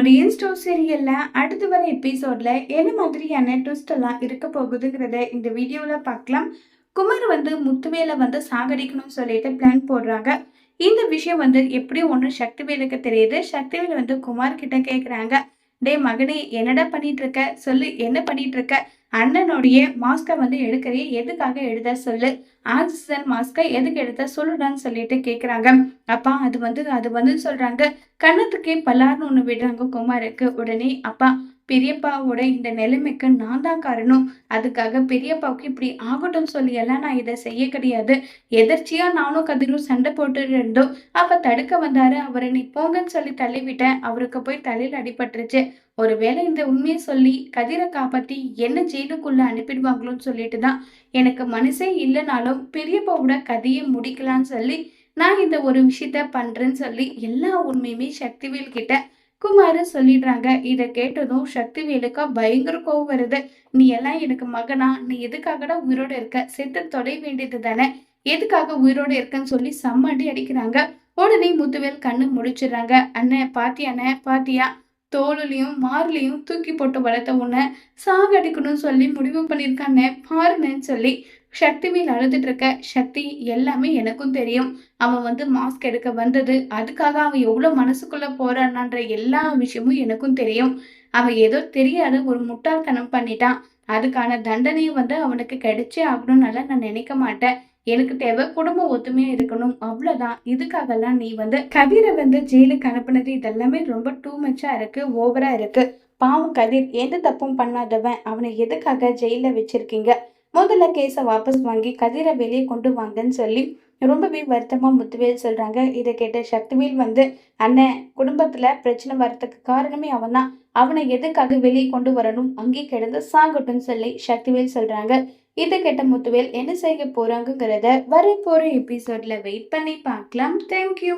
Pandian store சீரியல்ல அடுத்து வர எபிசோட்ல என்ன மாதிரியான ட்விஸ்ட் எல்லாம் இருக்க போகுதுங்கிறத இந்த வீடியோல பார்க்கலாம். குமார் முத்துவேலை சாகடிக்கணும்னு சொல்லிட்டு பிளான் போடுறாங்க. இந்த விஷயம் எப்படி ஒண்ணு சக்திவேலுக்கு தெரியுது. சக்திவேல் குமார் கிட்ட கேக்குறாங்க, டேய் மகனே, என்னடா பண்ணிட்டு இருக்க சொல்லு, என்ன பண்ணிட்டு இருக்க? அண்ணனுடைய மாஸ்கை எடுக்கிறியே, எதுக்காக எடுத்த சொல்லு, ஆக்சிஜன் மாஸ்கை எதுக்கு எடுத்த சொல்லுடான்னு சொல்லிட்டு கேக்குறாங்க. அப்பா அது சொல்றாங்க. கண்ணத்துக்கே பல்லார்னு ஒண்ணு விடுறாங்க குமாருக்கு. உடனே அப்பா, பெரியப்பாவோட இந்த நிலைமைக்கு நான் தான் காரணம். அதுக்காக பெரியப்பாவுக்கு இப்படி ஆகட்டும் சொல்லி எல்லாம் நான் இதை செய்ய கிடையாது. எதர்ச்சியா நானும் கதிரும் சண்டை போட்டு இருந்தோம். அப்ப தடுக்க வந்தாரு. அவரை நீ போங்கன்னு சொல்லி தள்ளிவிட்டேன். அவருக்கு போய் தலையில அடிபட்டுருச்சு. ஒருவேளை இந்த உண்மையை சொல்லி கதிரை காப்பாத்தி என்ன ஜெயிலுக்குள்ள அனுப்பிடுவாங்களோன்னு சொல்லிட்டு தான் எனக்கு மனசே இல்லைனாலும் பெரியப்பாவோட கதையை முடிக்கலான்னு சொல்லி நான் இந்த ஒரு விஷயத்த பண்றேன்னு சொல்லி எல்லா உண்மையுமே சக்திவேல் கிட்ட குமார சொல்லிடுறாங்க. இதை கேட்டதும் சக்திவேலுக்கா பயங்கர கோவம் வருது. நீ எல்லாம் எனக்கு மகனா? நீ எதுக்காகடா உயிரோட இருக்க? செத்து தொலை வேண்டியது தானே, எதுக்காக உயிரோட இருக்கன்னு சொல்லி செம்மடி அடிக்கிறாங்க. உடனே முத்துவேல் கண்ணு முடிச்சிடுறாங்க. அண்ணன் பாத்தியாண்ணே, பாத்தியா, தோலுலையும் மார்லையும் தூக்கி போட்டு வளர்த்த உன்னை சாகடிக்கணும்னு சொல்லி முடிவு பண்ணியிருக்கானே பாருன்னு சொல்லி சக்திவேல் அழுதுட்டு இருக்க. சக்தி, எல்லாமே எனக்கும் தெரியும். அவன் மாஸ்க் எடுக்க வந்தது அதுக்காக அவன் எவ்வளவு மனசுக்குள்ள போறான்ற எல்லா விஷயமும் எனக்கும் தெரியும். அவன் ஏதோ தெரியாத ஒரு முட்டாள்தனம் பண்ணிட்டான். அதுக்கான தண்டனையும் அவனுக்கு கிடைச்சே ஆகணும்னால நான் நினைக்க மாட்டேன். எனக்கு தேவை குடும்ப ஒத்துமையா இருக்கணும், அவ்வளவுதான். இதுக்காகலாம் நீ கதிரை ஜெயிலுக்கு அனுப்புனது இதெல்லாமே ரொம்ப டூ மச்சா இருக்கு, ஓவரா இருக்கு. பாவம் கதிர் எந்த தப்பும் பண்ணாதவன், அவனை எதுக்காக ஜெயில வச்சிருக்கீங்க? முதல்ல கேஸை வாபஸ் வாங்கி கதிரை வெளியே கொண்டு வாங்கன்னு சொல்லி ரொம்பவே வருத்தமா முத்துவேல் சொல்றாங்க. இதை கேட்ட சக்திவேல் அண்ணன், குடும்பத்துல பிரச்சனை வர்றதுக்கு காரணமே அவன் தான். அவனை எதுக்காக வெளியே கொண்டு வரணும், அங்கே கிடந்து சாகட்டும்னு சொல்லி சக்திவேல் சொல்றாங்க. இதை கேட்ட முத்துவேல் என்ன செய்ய போறாங்கிறத வரப்போற எபிசோட்ல வெயிட் பண்ணி பார்க்கலாம். தேங்க்யூ.